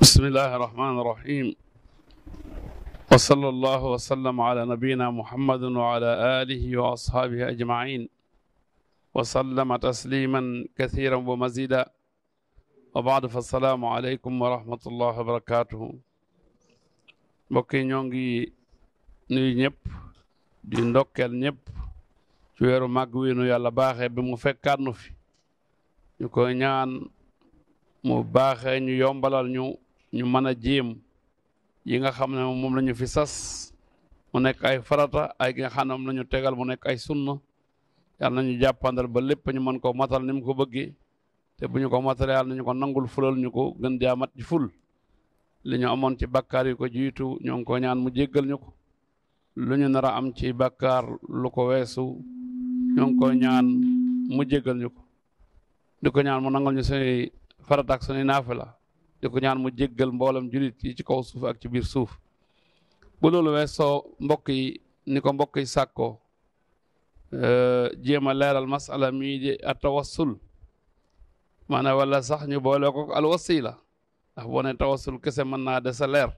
بسم الله الرحمن الرحيم وصلى الله وسلم على نبينا محمد وعلى آله وأصحابه أجمعين وسلم تسليما كثيرا ومزيدا وبعد فالسلام عليكم ورحمة الله وبركاته mbokk yi ñoo ngi nuyu ñëpp di ndokkeel ñëpp ci weeru màgg wi nu yàlla baaxee bi mu fekkaat nu fi ñu koy ñaan mu baaxee ñu yombalal ñu mën a jéem yi nga xam ne moom la ñu fi sas mu nekk ay farata ay gi nga xam ne moom la ñu tegal mu nekk ay sunna yàlla nañu jàppandal ba lépp ñu mën ko matal ni mu ko bëggee te bu ñu ko matalee yàlla nañu ko nangul fulal ñu ko gën jaamat ci ful li ñu amoon ci bàkkaar yu ko jiitu ñoo ngi ko ñaan mu jéggal ñu ko lu ñu nar a am ci bàkkaar lu ko weesu ñoo ngi ko ñaan mu jéggal ñu ko di ko ñaan mu nangal ñu suñuy farata ak suñuy naafila di ko ñaan mu jéggal mboolam julit yi ci kaw suuf ak ci biir suuf bu loolu weesoo mbokk yi ni ko mbokk yi sàkkoo jéem a leeral masala mii di a tawassul maanaam wala sax ñu boole ko al wasila ndax boo ne tawassul kese mën naa des a leer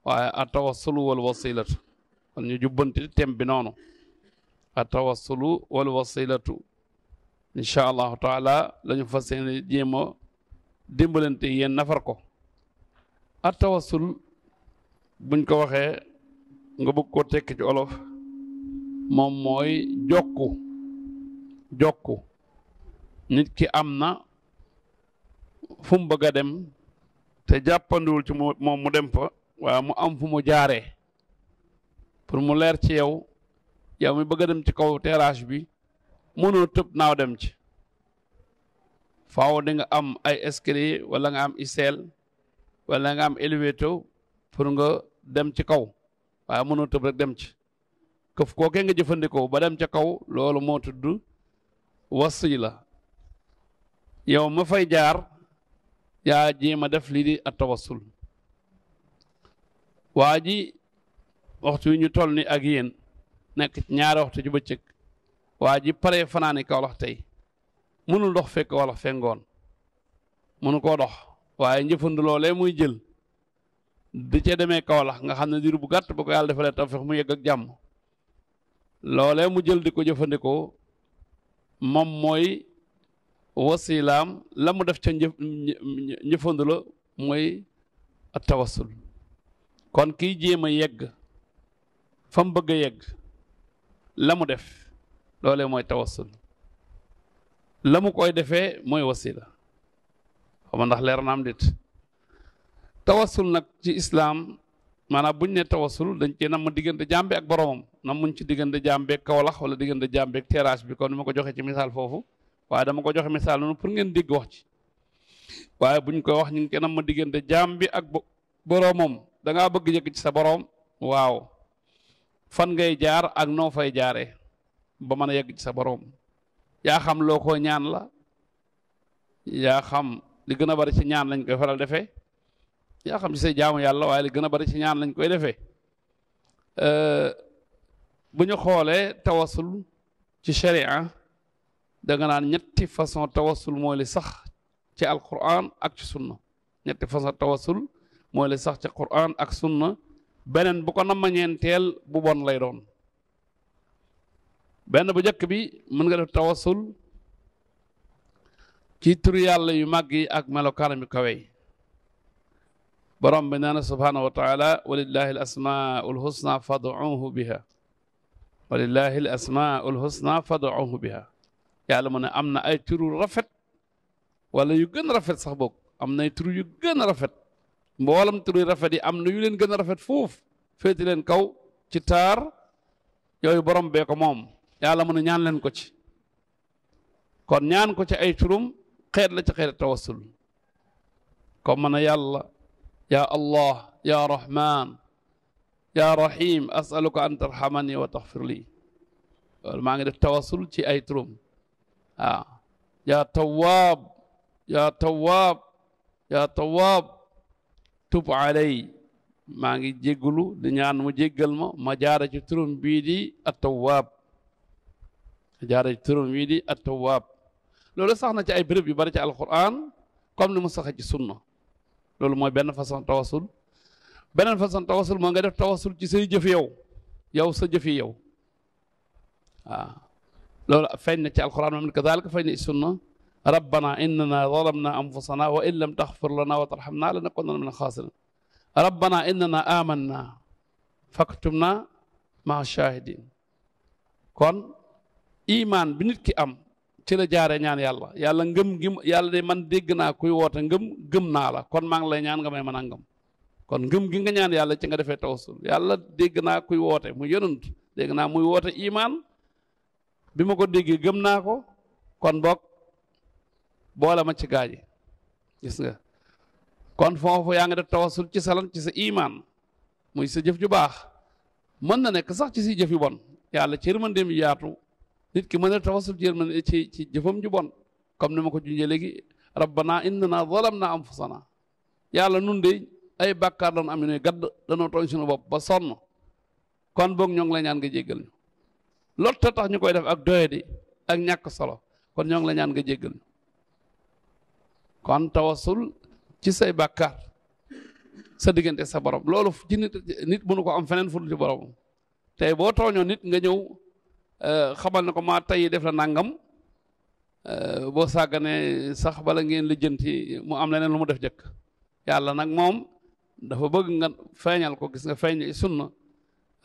waaye a tawassulu wal wasilatu kon ñu jubbanti tem bi noonu a tawassulu wal wasilatu incha allahu taala la ñu fas yéene jéem a dimbalante yéen nafar ko a tawassul buñ ko waxee nga bëgg koo tekki ci olof moom mooy jokku nit ki am na fu mu bëgg a dem te jàppandiwul ci moom mu dem fa waaye mu am fu mu jaaree pour mu leer ci yow mi bëgg a dem ci kaw terrasse bi mënoo tëb naaw dem ci faaw di nga am ay escalier wala nga am iseel wala nga am élévateur pour nga dem ci kaw waaye mënoo tëb rek dem ci këf kookee nga jëfandikoo ba dem ca kaw loolu moo tudd wasila yow ma fay jaar yaa jéem a def lii di at tawassul waa ji waxtu wi ñu toll ni ak yéen nekk ñaari waxtu ci bëccëg waa ji pare fanaani Kawlax tey mënul dox fekk wala fengoon mënu koo dox waaye njëfandu loolee muy jël di ca demee Kawlax nga xam ne diir bu gàtt ba ko yàlla defalee tawfeex mu yegg ak jàmm loolee mu jël di ko jëfandikoo moom mooy wasilaam la mu def ca njëfandu la mooy at tawassul kon kiy jéem a yegg fa mu bëgg a yegg la mu def loolee mooy tawassul la mu koy defee mooy wasila xam ndax leer na am dit tawassul nag ci islaam maanaam buñ ne tawassul dañ cee nam ma diggante jàmbe ak boromam nam muñ ci diggante jàmbeeg Kawlax wala diggante jàmbeeg terrasse bi kon ni ma ko joxe ci misaal foofu waaye dama ko joxe misaal noonu pour ngeen dégg wax ci waaye buñ koy wax ñu ngi cee nam ma diggante jaam bi ak boromam da ngaa bëgg yëgg ci sa borom waaw fan ngay jaar ak noo fay jaaree ba mën a yegg ci sa borom yaa xam loo ko ñaan la yaa xam li gën a bari ci ñaan lañ koy faral defee yaa xam ci say jaamu yàlla waaye li gën a bari ci ñaan lañ koy defee bu ñu xoolee tawassul ci sharia da nga naan ñetti façon tawassul mooy li sax ci alquran ak ci sunna ñetti façon tawassul mooy li sax ci quran ak sunna beneen bu ko nama ñeenteel bu bon lay doon benn bu njëkk bi mën nga def tawassul ci turu yàlla yu màgg yi ak melokaanam yu kawe yi borom bi nee na subhanahu wa taala walillahi al asmaul husna fad'uhu biha walillahi al asmaul husna fad'uhu biha yàlla mu ne am na ay turu rafet wala yu gën a rafet sax boog am na ay turu yu gën a rafet mboolam turu yu rafet yi am na yu leen gën a rafet foofu féeti leen kaw ci taar yooyu borom bee ko moom yàlla mu ne ñaan leen ko ci kon ñaan ko ci ay turum xeet la ci xeet tawassul comme man a yàlla ya allah ya rahman ya rahim asaluka an tarhamani wa taxfir lii loolu maa ngi def tawassul ci ay turum waaw ya tawaab ya tawaab ya tawaab tub alay maa ngi jéggulu di ñaan mu jéggal ma jaare ci turum bii di at-tawwaab jaare ci turum bii di at-tawwaab loolu sax na ci ay béréb yu bari ci alquran comme ni mu saxe ci sunna loolu mooy benn façon tawasul beneen façon tawasul moo nga def tawasul ci say jëf yow sa jëf yi yow waaw loolu feeñ na ci alquran moom kadalika feeñ na ci sunna rabbana innana zalamna anfusana wa in lam taxfir lana wa tarhamna lanakunanna min alxaasirin rabbana innana amanna faktubna maa shahidin kon iman bi nit ki am ci la jaaree ñaan yàlla ngëm gi yàlla de man dégg naa kuy woote gëm naa la kon maa ngi lay ñaan nga may mën a ngëm kon ngëm gi nga ñaan yàlla ci nga defee tawassul yàlla dégg naa kuy woote mu yonent dégg naa muy woote iman bi ma ko déggee gëm naa ko kon boog boole ma ci gaaji gis nga kon foofu yaa ngi def tawassul ci salan ci sa iman muy sa jëf ju baax mën na nekk sax ci si jëf yu bon yàlla ci yërmandeem yaatu nit ki mën a tawassul ci yërmande ci jëfam ju bon comme ni ma ko junjee léegi rabbana innana zalamna anfusana yàlla nun de ay bàkkaar doon am ne gadd danoo tooñ suñu bopp ba sonn kon boog ñoo ngi la ñaan nga jéggal ñu loolu tax ñu koy def ak doyadi ak ñàkk solo kon ñoo ngi la ñaan nga jéggal ñu kon tawassul ci say bàkkaar sa diggante sa borom loolu ci nit mënu ko am feneen fu dul ci borom tey boo tooñoo nit nga ñëw xamal ne ko maa tey def la nangam boo sàgganee sax bala ngeen lijjanti mu am leneen lu mu def jëkk yàlla nag moom dafa bëgg nga feeñal ko gis nga feeñ sunna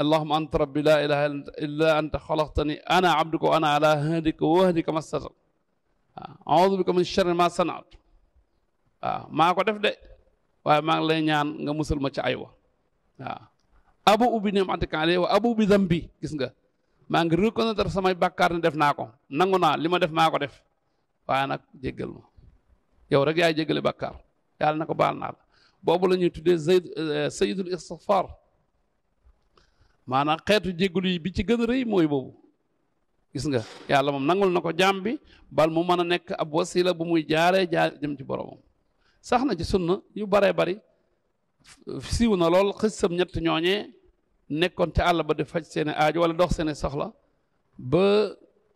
allahumma anta rabbi la ilaha illa anta xalaqtani ana abduka wa ana ala hadika wa wahdika mastata waaw a'udhu bika min sharri ma sanat waaw maa ko def de waaye maa ngi lay ñaan nga musul ma ci aywa waaw abu ubi ni'matika alayya wa abu bi dhanbi gis nga maa ngi reconnaître samay bàkkaar ne def naa ko nangu naa li ma def maa ko def waaye nag jéggal ma yow rek yaay jéggale bàkkaar yàlla na ko baal naa la boobu la ñuy tuddee sayyidul istighfar maanaam xeetu jéggalu yi bi ci gën a rëy mooy boobu gis nga yàlla moom nangul na ko jaam bi bal mu mën a nekk ab wasila bu muy jaaree jëm ci boromam sax na ci sunna yu baree bari siiw na lool xissam ñett ñooñee nekkoon ca àll ba di faj seeni aajo wala dox seeni soxla ba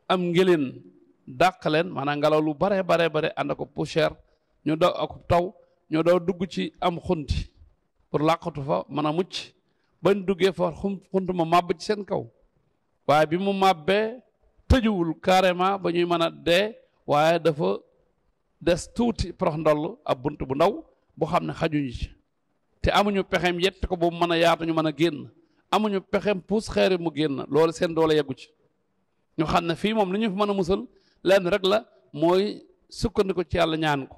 am ngeleen dàq leen maanaam ngelaw lu baree bare ànd ko poussière ñu daw ak taw ñu daw dugg ci am xunti pour làqatu fa mën a mucc bañ duggee fa xunt ma màbb ci seen kaw waaye bi mu màbbee tëjuwul carrément ba ñuy mën a dee waaye dafa des tuuti prox ndoll ab bunt bu ndaw boo xam ne xajuñu ci te amuñu pexem yett ko boobu mën a yaatu ñu mën a génn amuñu pexem puus xeeri mu génn loolu seen doole yeggu ci ñu xam ne fii moom li ñu fi mën a musal lenn rek la mooy sukkandiku ci yàlla ñaan ko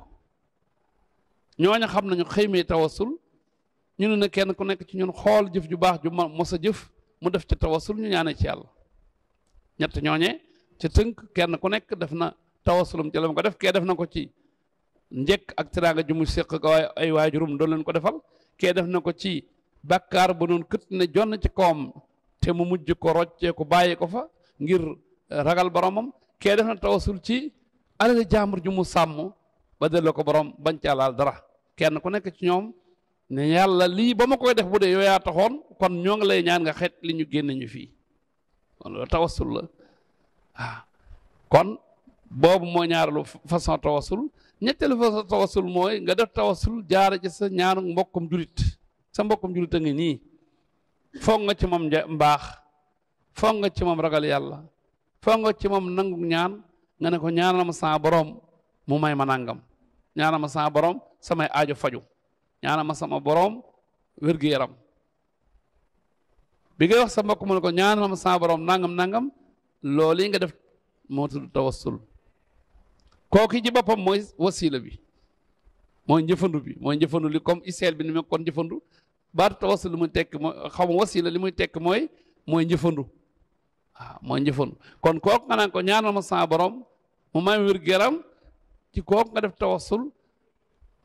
ñooñu xam nañu xëymee tawassul ñu ne kenn ku nekk ci ñun xool jëf ju baax ju mos a jëf mu def ci tawassul ñu ñaanee ci yàlla ñett ñooñee ci tënk kenn ku nekk def na tawassulum ci la mu ko def kee def na ko ci njëkk ak teraanga ju mu séq ak ay waajurum doon leen ko defal kee def na ko ci bàkkaar ba noonu kët ne jonn ci kawam te mu mujj ko roccee ko bàyyi ko fa ngir ragal boromam kee def na tawassul ci alal jàmbur ju mu sàmm ba delloo ko borom bañ ca laal dara kenn ku nekk ci ñoom ne yàlla lii ba ma koy def bu dee yow yaa taxoon kon ñoo ngi lay ñaan nga xeet li ñu génne ñu fii kon loolu tawassul la waaw kon boobu moo ñaareelu façon tawassul ñetteelu façon tawassul mooy nga def tawassul jaare ci sa ñaanu mbokkum julit sa mbokkum julit a ngi nii foog nga ci moom mbaax foog nga ci moom ragal yàlla foog nga ci moom nangu ñaan nga ne ko ñaanal ma sama borom mu may ma nangam ñaanal ma sama borom samay aajo faju ñaanal ma sama borom wér-gu-yaram bi ngay wax sa mbokk mu ne ko ñaanal ma sama borom nangam loolu yi nga def moo tudd tawassul kooki ci boppam mooy wasila bi mooy njëfandu li comme iseel bi ni ma kon njëfandu baatu tawassul li muy tekk mooy xaw ma wasila li muy tekk mooy njëfandu waaw mooy njëfandu kon kooku nga naan ko ñaanal ma sama borom mu may wér-gu-yaram ci kooku nga def tawassul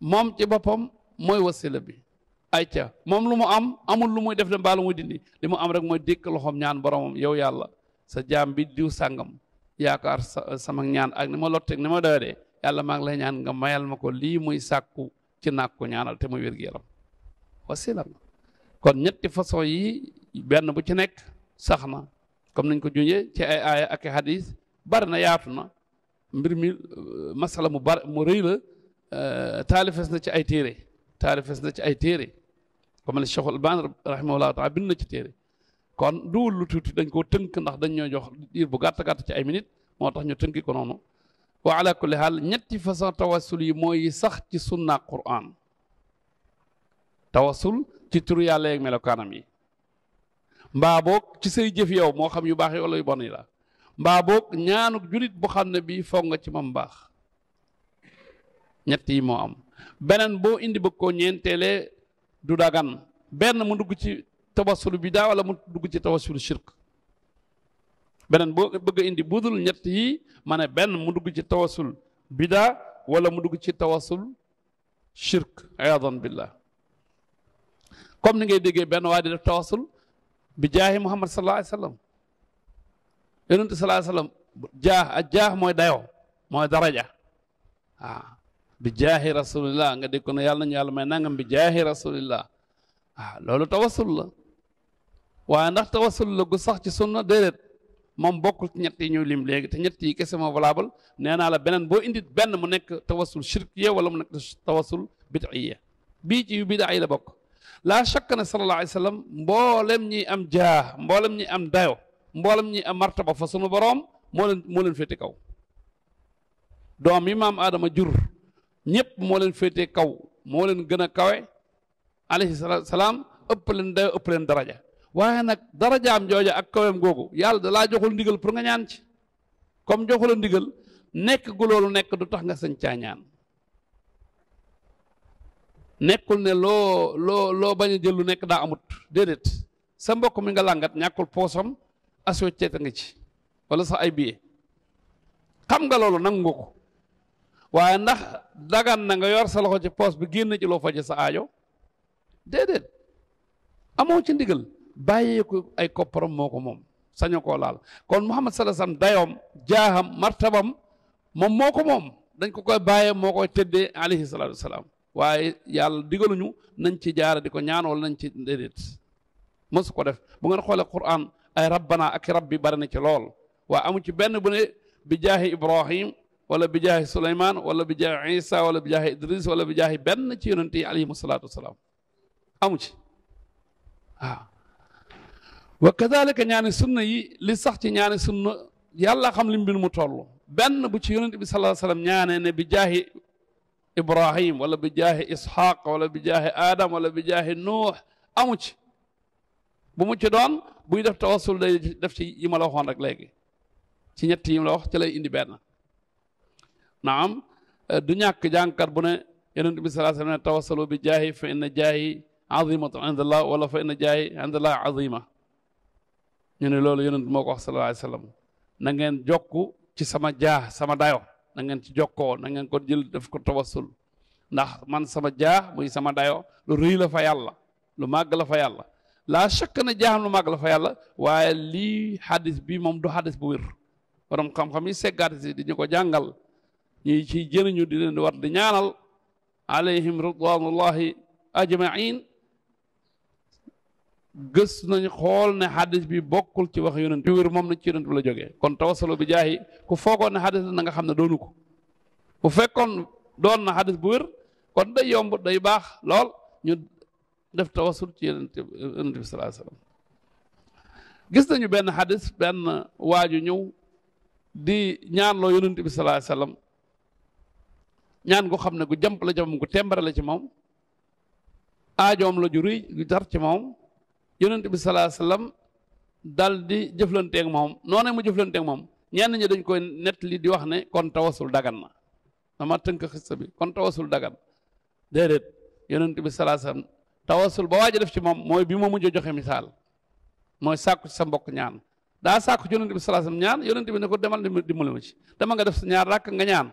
moom ci boppam mooy wasila bi ay ca moom lu mu am amul lu muy def de mbaa lu muy dindi li mu am rek mooy dékk loxoom ñaan boromam yow yàlla sa jaam bi diw sàngam yaakaar sama ñaan ak ni ma lotteeg ni ma doyadee yàlla maa ngi lay ñaan nga mayal ma ko lii muy sàkku ci naag ko ñaanal te muy wér-gu-yaram wasila kon ñetti façon yi benn bu ci nekk sax na comme nañ ko junjee ci ay aaya ak hadis bari na yaatu na mbir mi masala mu rëy la taalifes na ci ay téere taarifes na ci ay téere comme le Cheikh Albani rahimahullah taala bind na ci téere kon duwul lu tuuti dañ koo tënk ndax dañ ñoo jox diir bu gàtt gàtt ci ay minutes moo tax ñu tënki ko noonu wa ala kulli haal ñetti façon tawassul yi mooy sax ci sunna Qur'an tawassul ci turu yàlla yeeg melokaanam yi mbaa boog ci say jëf yow moo xam yu baax yi wala yu bon yi la mbaa boog ñaanuk julit bu xam ne bii foog nga ci mam baax ñett yi moo am beneen boo indi bëgg koo ñeenteelee du dagan benn mu dugg ci tawassul bidaa wala mu dugg ci tawassul shirk beneen boo bëgg a indi budul ñett yi ma ne benn mu dugg ci tawassul bidaa wala mu dugg ci tawassul shirk ayadan billah comme ni ngay déggee benn waa di def tawassul bi jaahi Muhammad sallallahu alayhi wa sallam yonent sallallahu alayhi wa sallam jaah mooy dayoo mooy daraja waaw bi jaahi rasulillah nga dégg ko ne yàlla nañu yàlla may nangam bi jaahi rasulillah waaw loolu tawassul la waaye ndax tawassul la gu sax ci sunna déedéet moom bokkul ci ñett yi ñuy lim léegi te ñett yi kese moo valable nee naa la beneen boo indi benn mu nekk tawassul shirkiya wala mu nekk tawassul bid'iya bii ci yu bid'a yi la bokk laa shakk ne sallallahu alayhi wa sallam mboolem ñi am jaah mboolem ñi am dayo mboolem ñi am martaba fa sunu boroom moo leen féete kaw doom yi maam Adama jur ñëpp moo leen féete kaw moo leen gën a kawe alayhi salaam ëpp leen dayo ëpp leen daraja waaye nag darajaam jooja ak kawem googu yàlla da laa joxul ndigal pour nga ñaan ci comme joxul a ndigal nekk gu loolu nekk du tax nga sañ caa ñaan nekkul ne loo bañ a jël lu nekk daa amut déedéet sa mbokk mi nga làngat ñàkkul poosam aswecceta nga ci wala sax ay billet xam nga loolu nangu nga ko waaye ndax dagan na nga yor sa loxo ci poos bi génn ci loo faje sa aajo déedéet amoo ci ndigal bàyyee ko ay kopparam moo ko moom saño koo laal kon Muhammad sallallahu alayhi wasallam dayoom jaaham martabam moom moo ko moom dañ ko koy bàyyee moo koy tëddee alayhi salaatu wasalaam waaye yàlla digaluñu nañ ci jaara di ko ñaan wala nañ ci déedéet mësu ko def bu ngeen xoolee Qur'an ay rabbana ak rabbi bari na ci lool waaye amu ci benn bu ne bi jaahi Ibrahim wala bi jaahi Suleymaan wala bi jaahi Isa wala bi jaahi Idris wala bi jaahi benn ci yonent yi alayhimu salaatu wasalaam amu ci waaw wa kadalika ñaani sunna yi li sax ci ñaani sunna yàlla xam li mbir mu toll benn bu ci yonent bi sallallahu alayhi wasallam ñaanee ne bi jaahi Ibrahim wala bi jaahi Ishaq wala bi jaahi Adam wala bi jaahi Nuux amu ci bu mu ci doon buy def tawassul day def ci yi ma la waxoon rek léegi ci ñett yi ma la wax ci lay indi benn naam du ñàkk jàngkat bu ne yonent bi sallallahu alayhi wasallam ne tawassalu bi jaahi fa inna jaahi azimatu indallah wala fa inna jaahi indallah azima ñu ne loolu yonent moo ko wax sallallahu alayhi wasallam na ngeen jokku ci sama jaah sama dayo na ngeen ci jokkoo na ngeen ko jël def ko tawassul ndax man sama jaah muy sama dayo lu rëy la fa yàlla lu màgg la fa yàlla laa shakk na jaaxam lu màgg la fa yàlla waaye lii xadis bi moom du xadis bu wér borom xam-xam yi seggaati si di ñu ko jàngal ñuy ciy jëriñu di leen war di ñaanal alayhim ridwanullahi ajmain gës nañ xool ne xadis bi bokkul ci wax yonent bi wér moom na ci yonent bi la jógee kon tawassul bi jaahi ku foogoon ne xadis la na nga xam ne doonu ko bu fekkoon doon na xadis bu wér kon day yomb day baax lool ñu def tawassul ci yonent bi sallallahu alayhi wasallam gis nañu benn xadis benn waaju ñëw di ñaan loo yonent bi sallallahu alayhi wasallam ñaan gu xam ne gu jàmp la ci moom gu tembare la ci moom aajoom la ju rëy gu tar ci moom yonent bi sallallahu alayhi wasallam dal di jëflanteeg moom noonee mu jëflanteeg moom ñenn ñi dañ koy nettali di wax ne kon tawassul dagan na dama tënk xissa bi kon tawassul dagan déedéet yonent bi sallallahu alayhi wasallam tawassul ba waaj a def ci moom mooy bi ma mujj a joxe misaal mooy sàkku ci sa mbokk ñaan daa sàkku ci yonent bi sallallahu alayhi wasallam ñaan yonent bi ne ko demal dimbali ma ci dama nga def sa ñaar rakk nga ñaan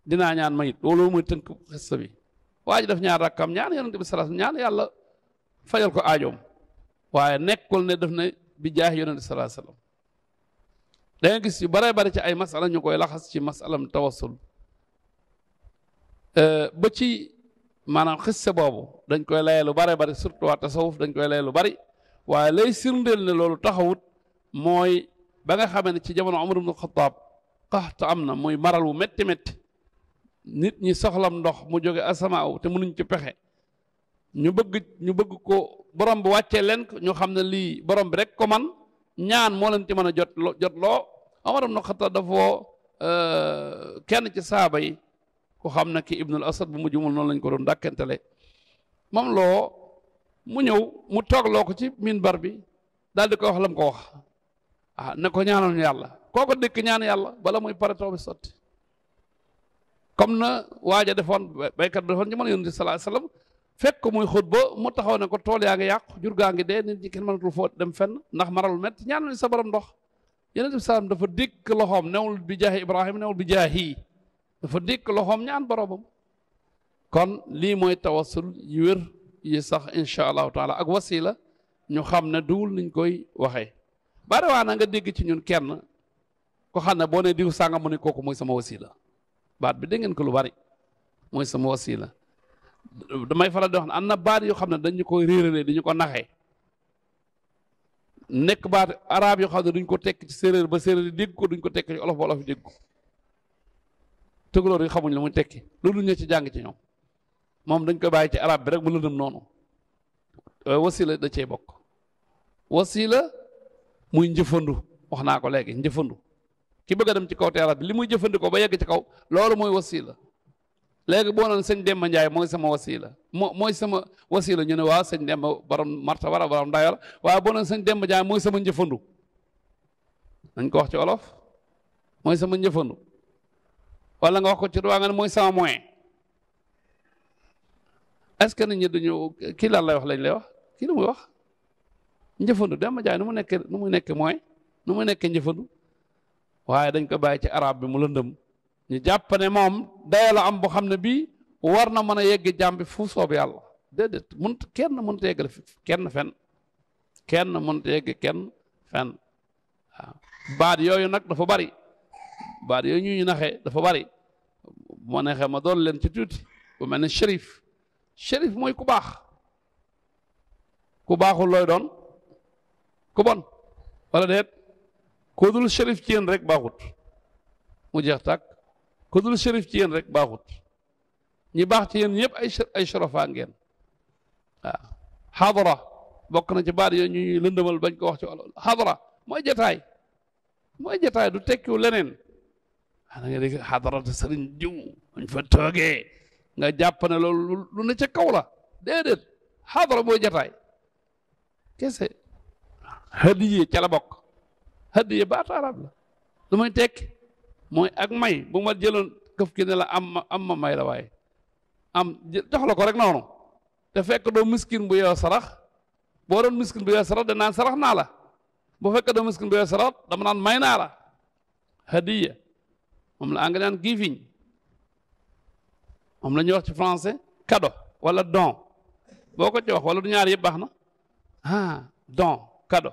dinaa ñaan mayit loolu mooy tënk xissa bi waaj def ñaar rakkam ñaan yonent bi sallallahu alayhi wasallam ñaan yàlla fajal ko aajoom waaye nekkul ne def na bi jaahi yonent bi sallallahu alayhi wasallam da nga gis yu bare bare ci ay masala ñu koy laxas ci masalam tawassul ba ci maanaam xisse boobu dañ koy layee lu bare bari surtout waa tasawuf dañ koy layee lu bari waaye lay sirndeel ne loolu taxawut mooy ba nga xamee ne ci jamono Umar ibn Khattab qaxta am na muy maral wu métti métti nit ñi soxlam ndox mu jóge asamaaw te mënuñ ci pexe ñu bëgg ko borom bi wàccee leen ko ñu xam ne lii borom bi rek ko man ñaan moo leen ci mën a jot loo Omar ibn Khattab dafa woo kenn ci saaba yi ku xam ne ki Ibnul Asad bu mu jumul noonu lañ ko doon dàkkentele moom loo mu ñëw mu toogloo ko ci minbar bi daal di ko wax la mu ko wax ne ko ñaanal ñu yàlla kooko dëkk ñaan yàlla bala muy pare taw bi sotti comme na waaja defoon baykat bi defoon ci mën a yonent bi sallallahu alayhi wasallam fekk ko muy xutba mu taxaw ne ko tool yaa ngi yàqu jur gaa ngi dee nit ñi kenn mënatul foo dem fenn ndax maral métti ñaanal sa borom ndox yonent bi sallam dafa dékk loxoom newul bi jaahi Ibrahima newul bi jaahi dafa dékk loxoom ñaan boromam kon lii mooy tawassul yu wér yi sax insha allahu taala ak wasila ñu xam ne duwul niñ koy waxee bari waa na nga dégg ci ñun kenn ko xam ne boo ne diw sànga mu ne kooku mooy sama wasila baat bi dégg ngeen ko lu bari mooy sama wasila damay faral di wax ne am na baat yoo xam ne dañu koy réeralee dañu ko naxee nekk baat arab yoo xam ne duñ ko tekk ci séeréer ba séeréer yi dégg ko duñ ko tekk ci olof ba olof yi dégg ko tukulóor yi xamuñ la muy tekki loolu ñu ci jàng ci ñoom moom dañ koy bàyyi ci arab bi rek mu lëndëm noonu wasila da cee bokk wasila muy njëfandu wax naa ko léegi njëfandu ki bëgg a dem ci kaw teeraat bi li muy jëfandikoo ba yegg ci kaw loolu mooy wasila léegi boo noon sëñ Demba Njaay mooy sama wasila mooy sama wasila ñu ne waaw sëñ Demba borom martaba wala borom dayo la waaye boo noon sëñ Demba Njaay mooy sama njëfandu nañ ko wax ci olof mooy sama njëfandu wala nga wax ko ci waa nga ne mooy sama moyen est-ce que nit ñi duñu kii lan lay wax lañ lay wax kii lu muy wax njëfandu Demba Njaay nu mu nekk moyen nu mu nekkee njëfandu waaye dañ ko bàyyi ci arab bi mu lëndëm ñu jàpp ne moom dayo la am boo xam ne bii war na mën a yegg jàmm bi fu soob yàlla déedéet kenn mënut a yeggale kenn mënut a yegg kenn fenn waaw baat yooyu nag dafa bari baat yooyu ñu naxee dafa bari moo neexee ma doon leen ci tuuti bu mel ne shérif mooy ku baax ku baaxul looy doon ku bon wala déet ku dul shérif ci yéen rek baaxut mu jeex tàkk ku dul shérif ci yéen rek baaxut ñi baax ci yéen ñëpp ay sharafa ngeen waaw xadara bokk na ci baat yooyu ñuy lëndëmal bañ ko wax ci wàllu xadara mooy jataay du tekkiwu leneen da nga dégg xadarata sëriñ diw muñ fa toogee nga jàpp ne loolu lu ne ca kaw la déedéet xadara mooy jataay kese hadiye ca la bokk hadiye baatu arab la lu may tekki mooy ak may bu ma jëloon këf ki ne la am ma may la waaye am jox la ko rek noonu te fekk doo miskin bu yow sarax boo doon miskin bu yow sarax danaan sarax naa la bu fekk doo miskin bu yow sarax dama naan may naa la hadiya moom la anglais naan giving moom la ñuy wax ci français cadeau wala don boo ko ci wax wala du ñaar yëpp baax na don cadeau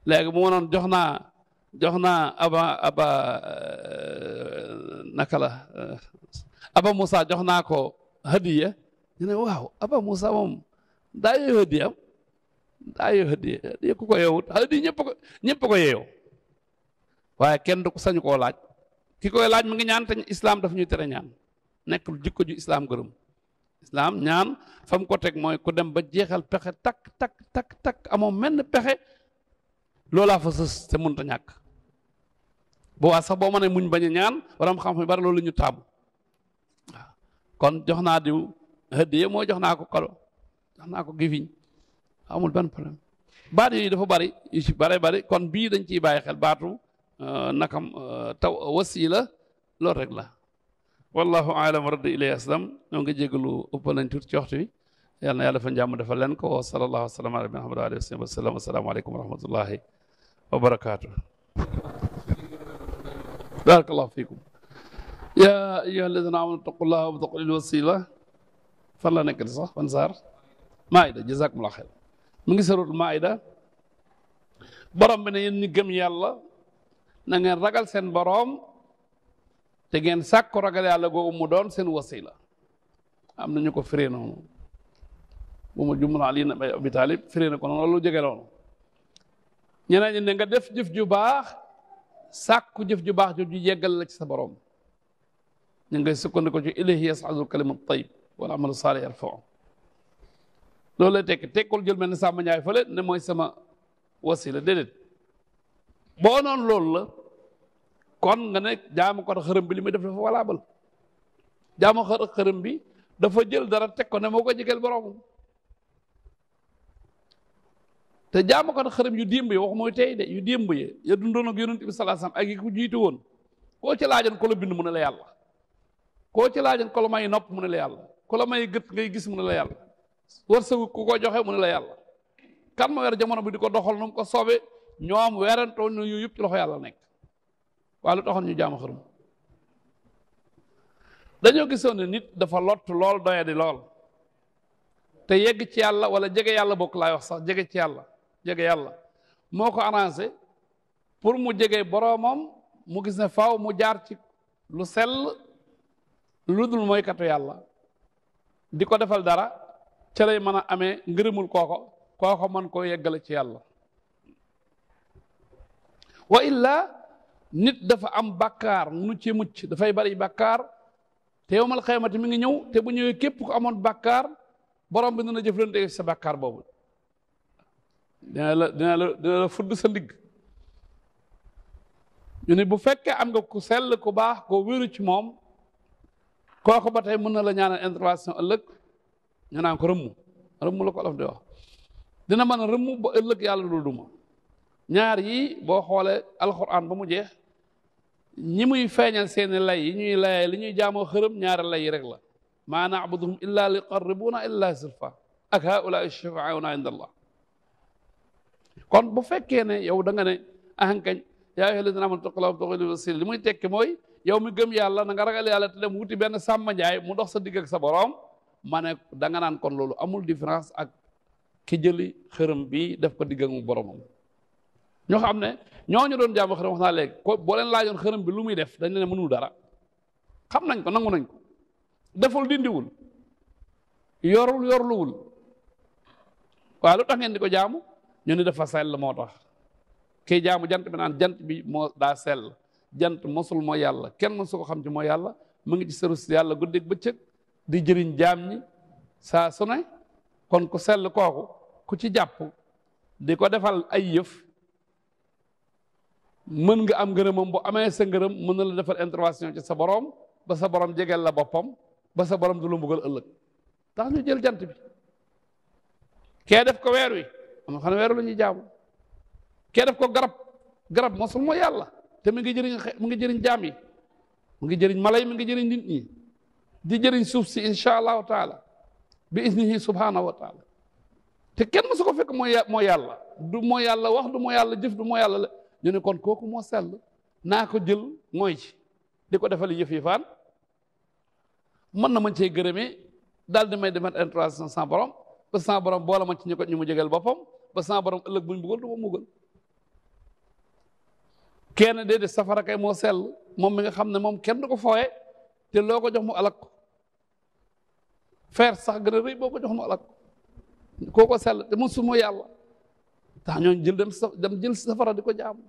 léegi bu ma noon jox naa aba Moussa jox naa ko hadiya ñu ne waaw aba Moussa moom daa yooyu hadiya ku ko yeewut hadiya ñëpp ko yeew waaye kenn du ko sañu koo laaj ki koy laaj mu ngi ñaan te islam daf ñuy tere ñaan nekkul jikko ju islam gërëm islam ñaan fa mu ko teg mooy ku dem ba jeexal pexe tak amoo menn pexe loolaa fa sës te mënut a ñàkk bu waa sax boo mënee muñ bañ a ñaan waram xam-xam bari loolu la ñu taamu waaw kon jox naa diw hadiya mooy jox naa ko kado jox naa ko gifiñ amul benn problème baat yooyu dafa bari yu ci bari kon bii dañ ciy bàyyi xel baatu nakam taw wasila loolu rek la wallahu aalam raddi ilay aslam ñoo ngi jégalu ëpp nañ tuuti ci waxtu wi yal na yàlla fa njàmm defal leen ko wa sallallahu wa sallam ala Muhammad wa alihi wa sallam assalaamu aleykum wa rahmatullahi wa barakaatu barakallahu fiikum yaa ayyuha alladina amanu taqullaha wabtaqu lil wasila fan la nekk di sax fan saar maayda jazakumullah xeyr mu ngi suratul maayda borom bi ne yéen ñi gëm yàlla na ngeen ragal seen boroom te ngeen sàkku ragal yàlla googu mu doon seen wasila am na ñu ko firee noonu bu ma jumul Ali ibn Abi Talib firee na ko noonu loolu jege noonu ñeneen ñi ne nga def jëf ju baax sàkku jëf ju baax ju yeggal la ci sa boroom ñu ngay sukkandiku ci ilayhi yas'adul kalimu tayyib wal amalu saalih yarfa'u loolu lay tekki tekkul jël mel ni Samba Ndiaye fële ne mooy sama wasila déedéet boo noonu loolu la kon nga ne jaamu ko xërëm bi li muy def dafa walaabal jaamu xërëm bi dafa jël dara teg ko ne moo ko jegeel boroomam te jaamu ko xërëm yu démb yi wax mooy tey de yu démb yi ya dundoon ak yonent bi sallallahu alayhi wasallam ak yi ko jiitu woon koo ci laajoon ko la bind mu ne la yàlla koo ci laajoon ko la may nopp mu ne la yàlla ko la may gët ngay gis mu ne la yàlla wërsëgu ku ko joxe mu ne la yàlla kan ma weer jamono bi di ko doxal nu mu ko soobee ñoom weerantoo ñu yu yëpp ci loxo yàlla nekk waaye lu taxoon ñu jaamu xërëm dañoo gisoon ne nit dafa lott lool doyadi lool te yegg ci yàlla wala jege yàlla bokk laay wax sax jege ci yàlla jege yàlla moo ko arrangé pour mu jege boroomam mu gis ne faaw mu jaar ci lu sell lu dul mooy katu yàlla di ko defal dara ca lay mën a amee ngërëmul kooko mën koo yeggale ci yàlla wa illa nit dafa am bàkkaar munu ci mucc dafay bari bàkkaar te yowmal xiyaamati mi ngi ñëw te bu ñëwee képp ku amoon bàkkaar borom bi dina jëflante sa bàkkaar boobu dina la fudd sa ndigg ñu ne bu fekkee am nga ku sell ku baax koo wéeru ci moom kooku ba tey mën na la ñaanal intervention ëllëg ñu naan ko rëmm la ko olof di wax dina mën a rëmm ba ëllëg yàlla du duma ñaar yi boo xoolee alxuraan ba mu jeex ñi muy feeñal seeni lay yi ñuy layee li ñuy jaamoo xërëm ñaari lay yi rek la maa na'buduhum illa li qarribuna illa zulfa ak haa'ulaa'i shufa'aa'una inda allah kon bu fekkee ne yow da nga ne ahankañ yaa ayyuhal lazina aamanu ittaqullaaha wabtaghuu ilayhi wasiila li muy tekki mooy yow mi gëm yàlla na nga ragal yàlla te dem wuti benn Samba Njaay mu dox sa digg ak sa borom ma ne da nga naan kon loolu amul différence ak ki jëli xërëm bi def ko digg ak mu boromam ñoo xam ne ñooñu doon jaamu xërëm wax naa léegi ko boo leen laajoon xërëm bi lu muy def dañ ne mënul dara xam nañ ko nangu nañ ko deful dindiwul yorluwul waaye lu tax ngeen di ko jaamu ñu ni dafa sell moo tax kii jaamu jant bi naan jant bi moo daa sell jant mosul mooy yàlla kenn mosu ko xam ci mooy yàlla mu ngi ci service yàlla guddeeg bëccëg di jëriñ jaam ñi saa su ne kon ku sell kooku ku ci jàpp di ko defal ay yëf mën nga am ngërëmam bu amee sa ngërëm mën na la defal intervention ci sa borom ba sa borom jegeel la boppam ba sa borom du la mbugal ëllëg tax ñu jël jant bi kee def ko weer wi am xam ne weeru la ñuy jaamu kee def ko garab mosul mooy yàlla te mu ngi jëriñ jaam yi mu ngi jëriñ mala yi mu ngi jëriñ nit ñi di jëriñ suuf si insha allahu taala bi isnihi subhanahu wa taala te kenn su ko fekk mooy yàlla du mooy yàlla wax du mooy yàlla jëf du mooy yàlla la ñu ne kon kooku moo sell naa ko jël mooy ci di ko defal yëf yi faan mën na ma cee gërëmee daal di may demat intervention sans borom ba sans borom boole ma ci ñu mu jegeel boppam ba sans borom ëllëg buñ buggal du ma muggal kenn déedéet safara kay moo sell moom mi nga xam ne moom kenn du ko fooye te loo ko jox mu alak ko feer sax gën a rëy boo ko jox mu alak ko kooko sell te mu sumo yàlla tax ñooñu jël dem jël safara di ko jaamu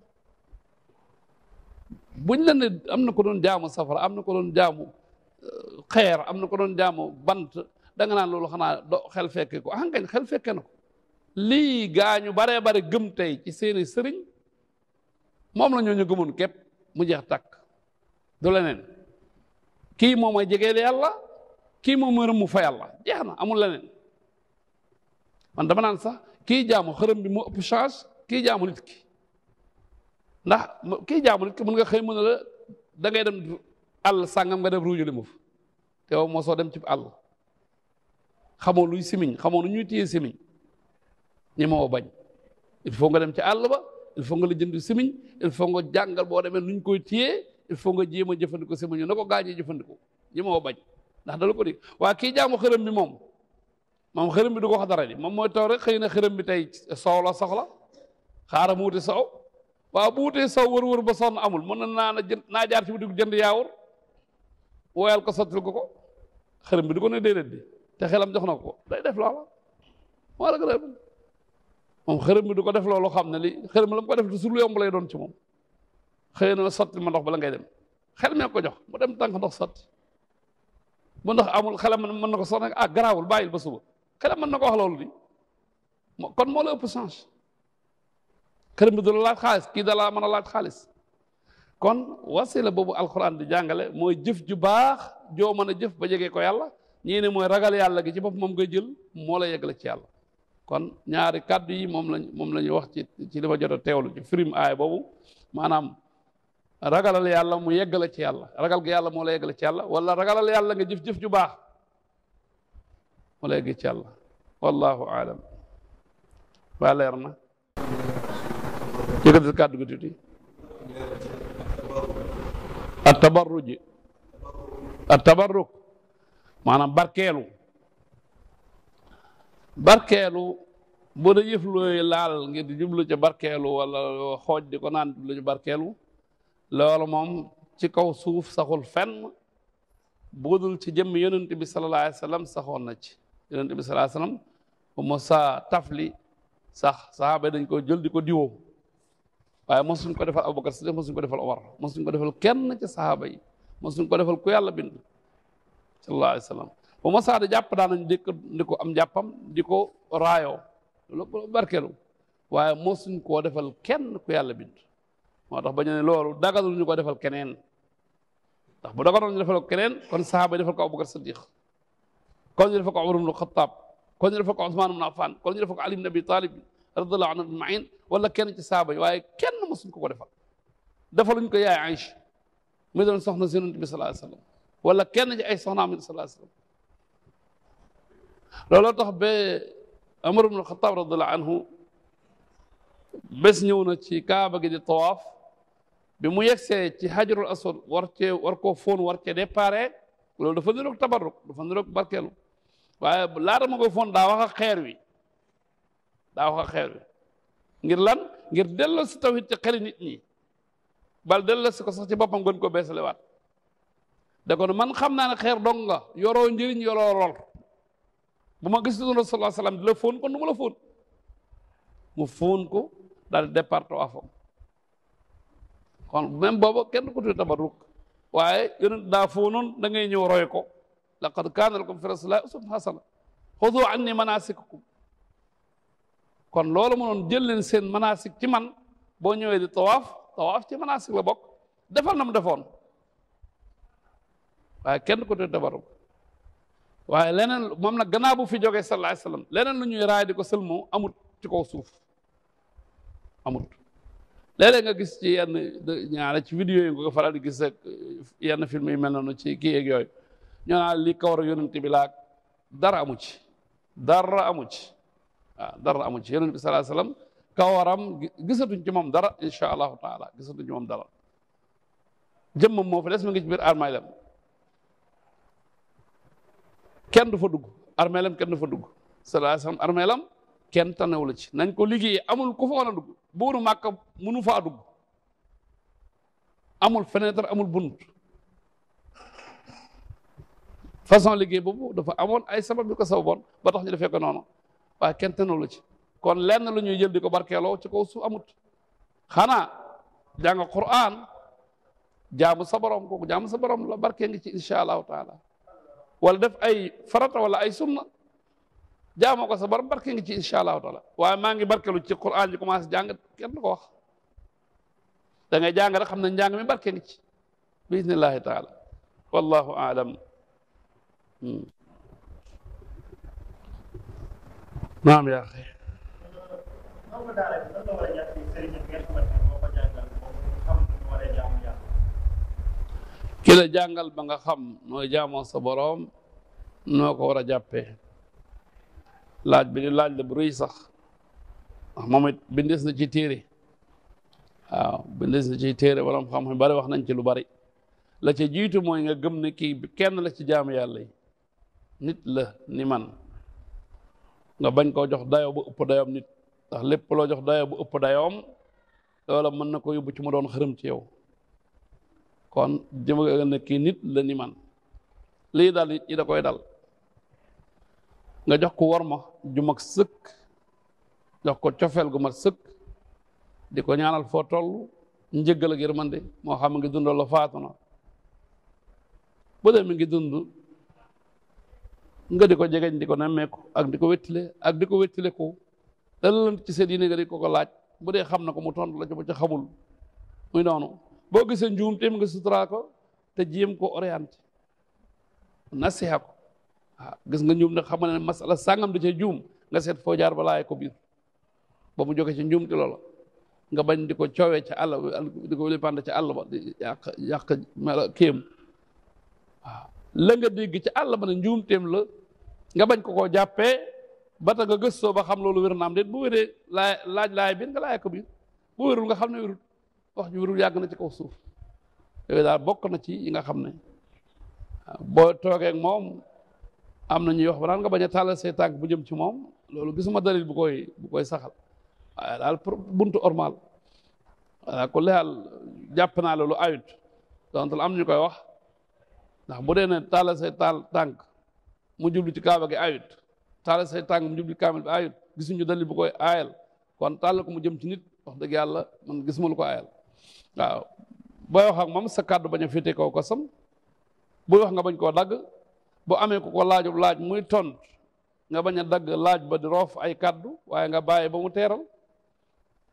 buñ la ne am na ko doon jaamu safara am na ko doon jaamu xeer am na ko doon jaamu bant da nga naan loolu xanaa xel fekke ko angañ xel fekke na ko lii gaañu baree bare gëm tey ci seeni sëriñ moom la ñooñu gëmoon képp mu jeex takk du leneen kii moom mooy jegeel yàlla kii moom mooy rëmmu fa yàlla jeex na amul leneen man dama naan sax kii jaamu xërëm bi moo ëpp change kii jaamu nit ki ndax kii jaamu nit ki mën nga xëy mën na la da ngay dem àll sàngam nga def ruuju li muf te yow moo soo dem ci àll xamoo luy simiñ xamoo nu ñuy téye simiñ ñi moo bañ il faut nga dem ci àll ba il faut nga la jënd simiñ il faut nga jàngal boo demee nuñ koy téye il faut nga jéem a jëfandikoo simiñ na ko gaañee jëfandikoo ñi moo bañ ndax dala ko dig waa kii jaamu xërëm bi moom xërëm bi du ko wax dara di moom mooy taw rek xëy na xërëm bi tey soow la soxla xaaral mu wuti soow waaw bu wutee soow wër ba sonn amul mën na naa jaar ci boutique jënd yaawur woyal ko sottil ko xërëm bi du ko ne déedéet di te xelam jox na ko day def loola moo la ko def moom xërëm bi du ko def loolu xam ne li xërëm la mu ko def du su lu yomb lay doon ci moom xëy na sotti ma ndox bala ngay dem xel mee ko jox mu dem tànk ndox sotti bu ndax amul xelam mën na ko soxna ah garaawul bàyyil ba suba xelam mën na ko wax loolu di kon moo la ëpp change këram bi du la laaj xaalis kii da la mën a laaj xaalis kon wasila boobu alquran di jàngale mooy jëf ju baax joo mën a jëf ba jegee ko yàlla ñii ne mooy ragal yàlla gi ci bopp moom ngay jël moo la yeggale ci yàlla kon ñaari kàddu yi moom la ñuy wax ci li ma jot a teewlu ci firim aay boobu maanaam ragalal yàlla mu yeggale ci yàlla ragal gi yàlla moo la yeggale ci yàlla wala ragalal yàlla nga jëf-jëf ju baax moo la yegg ci yàlla wallahu aalam waa leer na yëkkati kàddu gi tuuti at tabarruk maanaam barkeelu boo da yëf looy laal ngir di jublu ca barkeelu wala xooj di ko naan jublu ca barkeelu loolu moom ci kaw suuf saxul fenn budul ci jëmm yonent bi sallallahu alayhi wa sallam saxoon na ci yonent bi sallallahu alayhi wa sallam bu mo sa tafli sax saxaaba dañ ko jël di ko diwoo waaye mosuñ ko defal Abubakar Siddiq mosuñ ko defal Omar mosuñ ko defal kenn ci saxaaba yi mosuñ ko defal ku yàlla bind sallallahu alayhi wa sallam bu ma saa di jàpp daanañ di ko am jàppam di ko raayoo loolu barkeelu waaye mosuñ koo defal kenn ku yàlla bind moo tax ba ñu ne loolu dagalul ñu ko defal keneen ndax bu dagaloon ñu defal ko keneen kon saxaaba yi defal ko Abubakar Siddiq kon ñu defal ko Umar ibn Xattaab kon ñu defal ko Usmaan ibn Affaan kon ñu defal ko Ali ibn Abi Talib radiyallahu anhu ajmaïn wala kenn ci saxaaba yi waaye kenn mosuñ ko defal defaluñ ko yaay Aïcha mi doon soxna si Yonent bi sallallahu alayhi wa sallam wala kenn ci ay soxnaam yi sallallahu alayhi wa sallam looloo tax ba Umar ibn Xattaab radiyallahu anhu bés ñëw na ci kaaba gi di tawaaf bi mu yegsee ci hajarul aswad war koo fóon war cee déparé loolu dafa niroog tabarruk dafa niroog barkeelu waaye laata ma koy fóon daa wax ak xeer wi ngir lan ngir delloo si tawhid ci xeli nit ñi bal delloo si ko sax ci boppam gën ko beesalewaat da ko ne man xam naa ne xeer dong nga yoroo njëriñ yoroo lor bu ma gis Rasulullah sallallahu alayhi wa sallam di la fóon kon du ma la fóon mu fóon ko daal di départ waafam kon même booba kenn ku tudd tabarruk waaye yonent daa fóonoon da ngay ñëw roy ko laqad kaana lakum fi rasulillahi uswatun hasana xudu anni manasikakum kon loolu ma noon jël leen seen manasik ci man boo ñëwee di tawaaf ci manasik la bokk defal na mu defoon waaye kenn ku tudd tabarruk waaye leneen moom nag gannaaw bu fi jógee sallallahu alayhi wa sallam leneen lu ñuy raay di ko sëlmoo amut ci kaw suuf amut léeg-léeg nga gis ci yenn ñaare ci vidéo yi nga ko faral di gis ak yenn film yi mel noonu ci kii yeeg yooyu ñoo naan li kawar yonent bi laag dara amu ci waaw dara amu ci yonent bi sallallahu alayhi wa sallam kawaram gisatuñ ci moom dara insha allahu taala gisatuñ ci moom dara jëmmam moo fa des ma ngi ci biir armaylam kenn du fa dugg armeelam kenn du fa dugg sallallahu alayhi wa sallam armeelam kenn tanewu la ci nañ ko liggéeyee amul ku fa mën a dugg buuru Màkka mënu faa dugg amul fenêtre amul bunt façon liggéey boobu dafa amoon ay sabab yu ko sababoon ba tax ñu defee ko noonu waaye kenn tanewu la ci kon lenn lu ñuy jël di ko barkeeloo ci kaw suuf amut xanaa jàng Qur'an jaamu sa borom kooku jaamu sa borom la barkee ngi ci insha allahu taala wala def ay farata wala ay sunna jaamoo ko sa borom barke ngi ci insha allahu taala waaye maa ngi barkelu ci Qur'an ji commencé jàng kenn du ko wax da ngay jàng rek xam ne njàng mi barke ngi ci bi idnillahi taala wallahu aalam naam yaa xëy ki la jàngal ba nga xam nooy jaamoo sa borom noo ko war a jàppee laaj bi di laaj la bu rëy sax ndax moom it bindees na ci téere waaw bindees na ci téere borom xam-xam bari wax nañ ci lu bari la ca jiitu mooy nga gëm ne kii kenn la ci jaamu yàlla yi nit la ni man nga bañ koo jox dayoo bu ëpp dayoom nit ndax lépp loo jox dayoo bu ëpp dayoom loola mën na ko yóbbu ci mu doon xërëm ci yow kon jëm ne kii nit la ni man lii dal nit ñi da koy dal nga jox ko worma ju mag sëkk jox ko cofeel gu mag sëkk di ko ñaanal foo toll njëggal ak yërmande moo xam ngi dund la faatu na bu dee mi ngi dund nga di ko jegeñ di ko nemmeeku ak di ko wettile ak di ko wettile ko ëllëg ci sa diine nga di ko laaj bu dee xam na ko mu tontu la ci bu ca xamul muy noonu boo gisee njuum téem nga suturaa ko te jéem ko orienté nasiha ko waaw gis nga njuum nag xam nga ne masala sàngam da ca juum nga seet foo jaar ba laay ko biir ba mu jóge ci njuum ti loola nga bañ di ko coowee ca àll di ko lépande ca àll ba di yàq mela kéem waaw la nga dégg ci àll ba ne njuumteem la nga bañ ko koo jàppee ba tax nga gëstoo ba xam loolu wér na am déet bu wéree laaj laay biir nga laaj ko biir bu wérul nga xam ne wérul wax ju wérul yàgg na ci kaw suuf yooyu daal bokk na ci yi nga xam ne boo toogee ak moom am na ñuy wax ba naan nga bañ a tàllal say tànk bu jëm ci moom loolu gisuma dalil bu koy saxal waaye daal buntu ormal voilà ku leexal jàpp naa loolu ayut donc am ñu koy wax ndax bu dee ne tàllal say tànk mu jublu ci kaaba gi ayut tàllal say tànk mu jublu ci kaamil bi ayut gisuñu dalil bu koy aayal kon tàllal ko mu jëm ci nit wax dëgg yàlla man gisuma lu ko aayal waaw booy wax ak moom sa kàddu bañ a féete kaw ko sam buy wax nga bañ koo dagg bu amee ku ko laajub laaj muy tont nga bañ a dagg laaj ba di roof ay kàddu waaye nga bàyyi ba mu teeral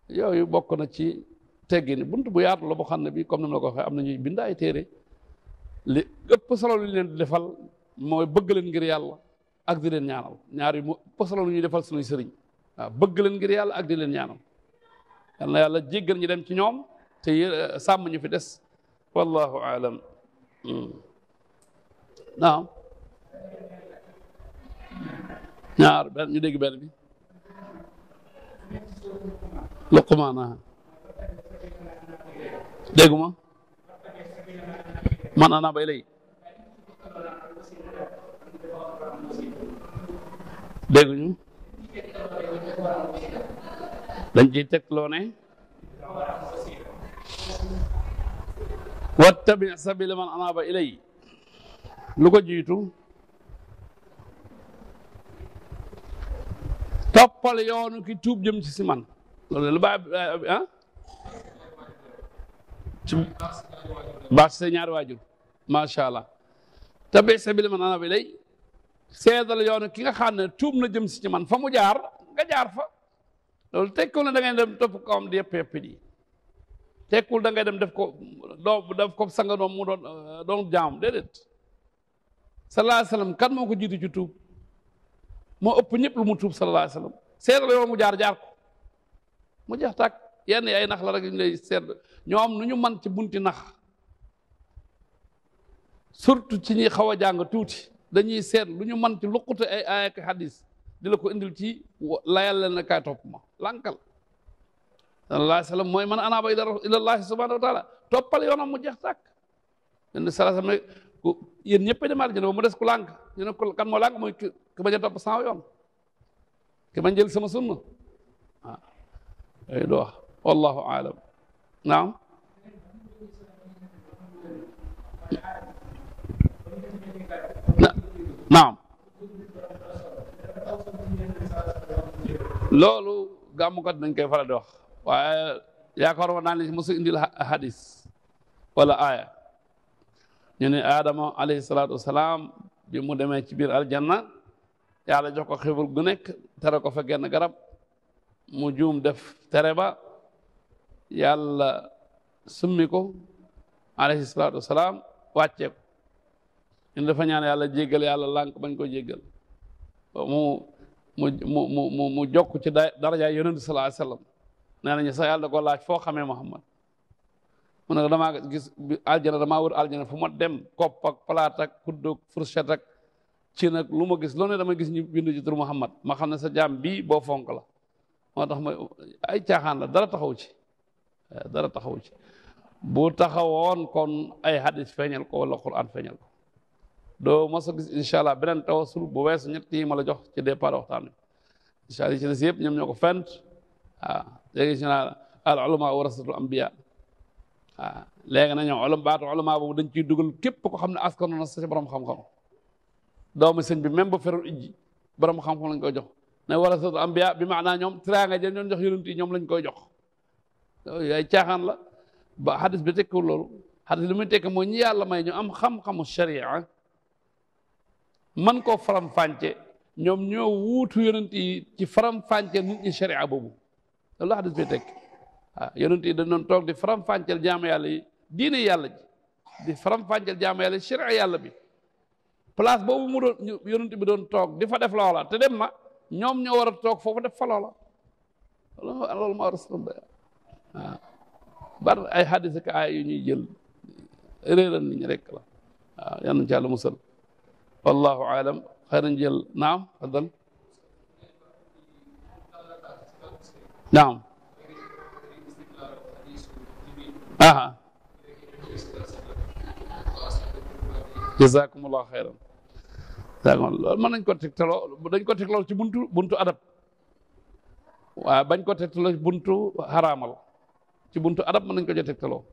yooyu bokk na ci teggini bunt bu yaatu la boo xam ne bi comme ni ma la ko waxee am na ñuy bind ay téere li ëpp solo lu ñu leen di defal mooy bëgg leen ngir yàlla ak di leen ñaanal ñaar yi mu ëpp solo lu ñuy defal suñuy sëriñ waaw bëgg leen ngir yàlla ak di leen ñaanal yal na yàlla jéggal ñu dem ci ñoom te sàmm ñu fi des wallahu aalam naam ñaar benn ñu dégg benn bi Luqmaan dégguma man ana bay lay dégguñu dañ ciy teg loo ne wattabi sabila man anaba ilay lu ko jiitu toppal yoonu ki tuub jëm ci si man loolu lu baax ci baax sa ñaari waajur macha allah tabi sabila man anaba ilay seedal yoonu ki nga xam ne tuub na jëm si ci man fa mu jaar nga jaar fa loolu tekkul ne da ngay dem topp kawam di yëpp yëpp di tekkul da ngay dem def ko sanga doom mu doon jaam déedéet sallallahu alayhi wa sallam kan moo ko jiitu ci tuub moo ëpp ñëpp lu mu tuub sallallahu alayhi wa sallam seedal yoon mu jaar ko mu jeex tàkk yenn ay nax la rek ñu lay seet ñoom nu ñu man ci bunti nax surtout ci ñi xaw a jàng tuuti dañuy seet lu ñu man ci luqute ay aaya ak hadis di la ko indil ci layal leen na kaay topp ma lànkal sallallahu alayhi wa sallam mooy man anaaba ilallahi subhanahu wa taala toppal yoonam mu jeex tàkk len sallallahu alayhi wa sallam yéen ñëpp dem aljana ba mu des ku lànk ñu ne ko kan moo lànk mooy ki bañ a topp sama yoon ki bañ jël sama sunna waaw yooyu du wax wallahu aalam naam naam loolu gàmmukat dañ koy faral di wax waaye yaakaaruma naa ne mosu indil hadis wala aaya ñu ne Adama alayhi salaatu wasalaam bi mu demee ci biir aljanna yàlla jox ko xéwal gu nekk tere ko fa genn garab mu juum def tere ba yàlla summi ko alayhi salaatu wasalaam wàccee ko ñun dafa ñaan yàlla jéggal yàlla lànk bañ ko jéggal mu jokk ci darajaay yonent sallallahu alayhi wasallam nee nañu sax yàlla da ko laaj foo xamee Muhammad mu ne damaa gis aljana damaa wër aljana fu ma dem kopp ak palaat ak kudd ak fourchette ak ci nag lu ma gis loolu ne dama gis ñu bindu ci tur Muhammad ma xam ne sa jaam bii boo fonk la moo tax ma ay caaxaan la dara taxaw ci bu taxawoon kon ay hadis feeñal ko wala Quran feeñal ko doo mos a gis incha allah beneen tawasul bu weesu ñett yi ma la jox ci départ waxtaan wi incha allah ci des yëpp ñoom ñoo ko fent waaw léegi si naa al ulama warasatul anbiya waaw léegi na ñoom baatu ulama boobu dañ ciy dugal képp ko xam ne askanu na sa borom xam-xam doomu sëñ bi même ba ferul ijji borom xam-xam lañ koy jox ne warasatul anbiya bi maanaa ñoom tiraanga ja ñoon jox yonent yi ñoom lañ koy jox yooyu ay caaxaan la ba hadis bi tekkiwul loolu hadis li muy tekki mooy ñi yàlla may ñu am xam-xamu sharia man koo faram-fànce ñoom ñoo wuutu yonent yi ci faram-fànce nit ñi sharia boobu loolu hadis bi tekk waaw yonent yi dañ doon toog di faram-fànceel jaamu yàlla yi diine yàlla ji di faram-fànceel jaamu yàlla yi sharia yàlla bi place boobu mu doon yonent bi doon toog di fa def loola te dem na ñoom ñoo war a toog foofu def fa loola loolu moo rasulullah waaw bari ay hadis ak ay yu ñuy jël réeral nit ñi rek la waaw yal nañu ci Yàlla musal wallahu aalam xëy nañ jël naam faddal naam aha jazakumullahu xayran loolu mën nañ ko tegtaloo dañ ko tegtaloo ci buntu adab waaye bañ ko tegtaloo ci buntu xaraamal ci buntu adab mën nañ ko jo tegtaloo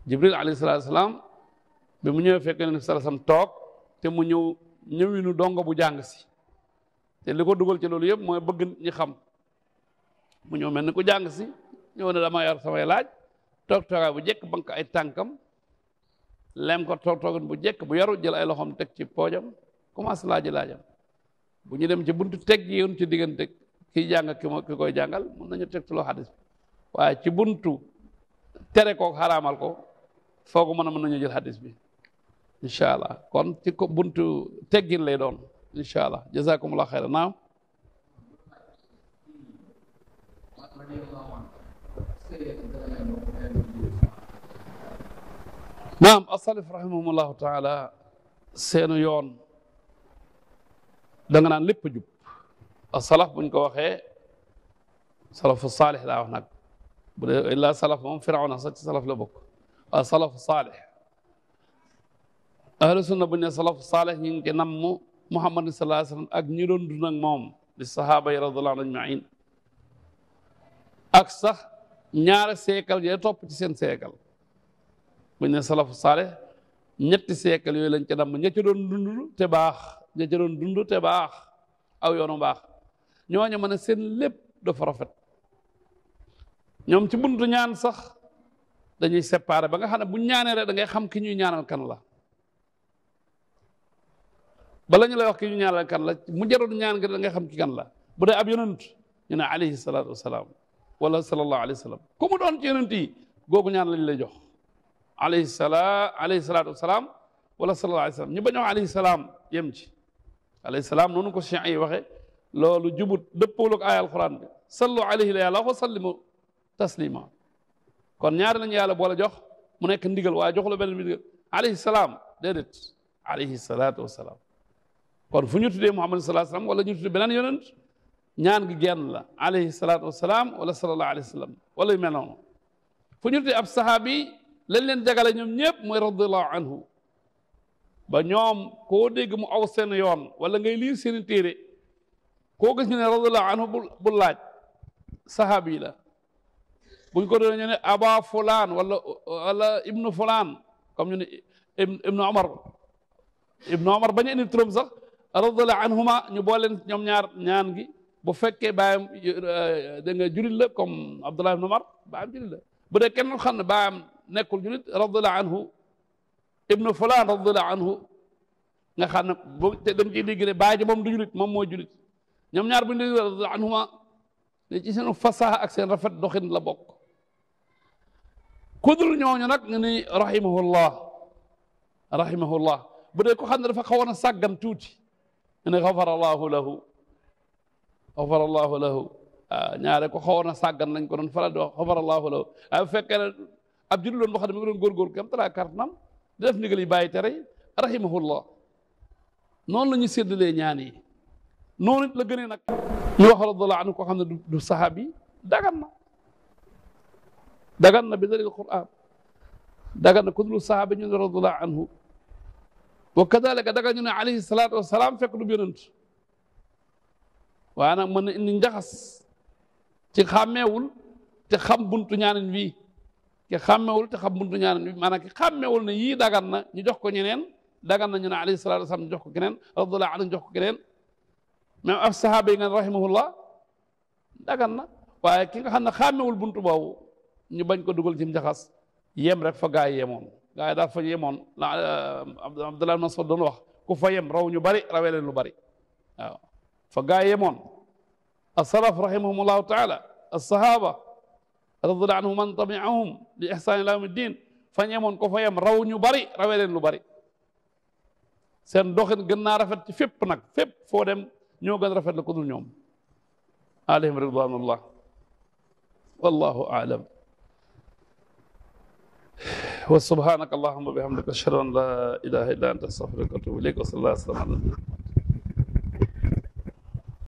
jibril alayhi salaatu salaam bi mu ñëwee fekk ne salaam toog te mu ñëwinu dongo bu jàng si te li ko dugal ci loolu yëpp mooy bëgg ñi xam mu ñëw mel ni ku jàng si ñëw ne dama yor samay laaj toog toogaay bu jekk bank ay tànkam lem ko toogan bu jekk bu yaru jël ay loxoom teg ci poojam commencé laajam bu ñu dem ci buntu teg yi yoon ci diggante kiy jàng ki koy jàngal mën nañu teg ci loo xadis bi waaye ci buntu tere ko xaraamal ko foogu mën nañu jël xadis bi incha allah kon ci ko buntu teggin lay doon incha allah jazakumullah xayran naam naam asalif rahimahumullahu taala seenu yoon da nga naan lépp jub asalaf buñ ko waxee salafu saalix daa wax nag bu dee illaa salaf moom firawna sax ci salaf la bokk waaw salafu saalix ahlu sunna buñ ne salafu saalix ñu ngi ci namm muhammad sallallahu alayhi wa sallam ak ñi doon dund ak moom di sahaaba yi radiyallahu anhum ajmain ak sax ñaari seekal yooyu topp ci seen seekal buñ ne salafu saalix ñetti seekal yooyu lañ ca namm ña ca doon dund te baax ña ca doon dund te baax aw yoonu baax ñooñu mën a seen lépp dafa rafet ñoom ci buntu ñaan sax dañuy séparé ba nga xam ne bu ñaanee rek da ngay xam ki ñuy ñaanal kan la bala ñu lay wax ki ñu ñaanal kan la mu jaroon ñaan nga da ngay xam ki kan la bu dee ab yonent ñu ne alayhi salaatu wasalaam wala sallallahu alayhi wa sallam ku mu doon ci yonent yi googu ñaan lañ lay jox alayhi salaatu wasalaam wala sallallahu alayhi wa sallam ñu bañ a wax alayhi salaam yem ci alayhi salaam noonu ko Cheikh yi waxe loolu jubut dëppool ak aaya alquran bi sallu alayhi la yàlla wa sallimu taslima kon ñaari lañu yàlla boole jox mu nekk ndigal waaye jox la benn ndigal alayhi salaam déedéet alayhi salaatu wasalaam kon fu ñu tuddee Muhammad sallallahu alayhi wa sallam wala ñu tuddee beneen yonent ñaan gi genn la alayhi salaatu wasalaam wala sallallahu alayhi wa sallam wala yu mel noonu fu ñu tuddee ab sahaabi lañ leen jagale ñoom ñëpp mooy radiyallahu anhu ba ñoom koo dégg mu aw seen yoon wala ngay liir seeni téere koo gis ñu ne radiyallahu anhu bu laaj sahaabi la buñ ko doon ñu ne aba fulaan wala ibnu fulaan comme ñu ne ibnu omar bañu indi turam sax radiyallahu anhuma ñu booleen ñoom ñaar ñaan gi bu fekkee baayam da nga julit la comme abdullah ibnu omar baayam julit la bu dee kenn xam ne baayam nekkul julit radiyallahu anhu ibnu fulaan radiyallahu anhu nga xam ne te dañ ciy dégg ne baay ji moom du julit moom mooy julit ñoom ñaar bu ñu dee radiyallahu anhuma ne ci seen fasaha ak seen rafet doxin la bokk kudul ñooñu nag ñu ni rahimahullah bu dee ko xam ne dafa xawoon a sàggan tuuti ñu ne xafara allahu lahu ñaare ko xawoon a sàggan lañ ko doon faral di wax xafara allahu lahu waaye bu fekkee ne ab jullit loon boo xam ne mi ngi doon góorgóorlu kam talaa kartanam di def ndigal yi bàyyi tere rahimahullah noonu la ñu séddalee ñaan yi noonu it la gënee nag ñu wax radiyallahu anhu koo xam ne du sahabi dagan na bi dalil quran dagan na ku dul sahabi ñu ne radiyallahu anhu wa kadalika dagan ñu ne alayhi salaatu wasalaam fekk du yonent waaye nag mën na indi njaxas ci xàmmeewul te xam buntu ñaanin bii ki xàmmeewul te xam buntu ñaanin bii maanaam ki xàmmeewul ne yii dagan na ñu jox ko ñeneen dagan na ñu ne alayhi salaatu wasalaam ñu jox ko keneen radiyallahu anhu ñu jox ko keneen même ab sahaaba yi nga rahimahullah dagan na waaye ki nga xam ne xàmmewul buntu boobu ñu bañ ko dugal ci njaxas yem rek fa gaa yi yemoon gaa yi daal fa yemoon la Abdullah ibn Mas'ud doon wax ku fa yem raw ñu bari rawee leen lu bari waaw fa gaa yemoon as-salaf rahimahumullahu taala as-sahaba radiyallahu anhum man tabi'ahum bi ihsan ila yawmi din fa ñemoon ko fa yem raw ñu bari rawee leen lu bari seen doxin gën naa rafet ci fépp nag fépp foo dem ñoo gën rafet la ko dul ñoom alayhim ridwanullah wallahu a'lam wa subhanaka allahumma bihamdika ashhadu an la ilaha illa anta astaghfiruka wa atubu ilayk wa sallallahu alayhi wa sallam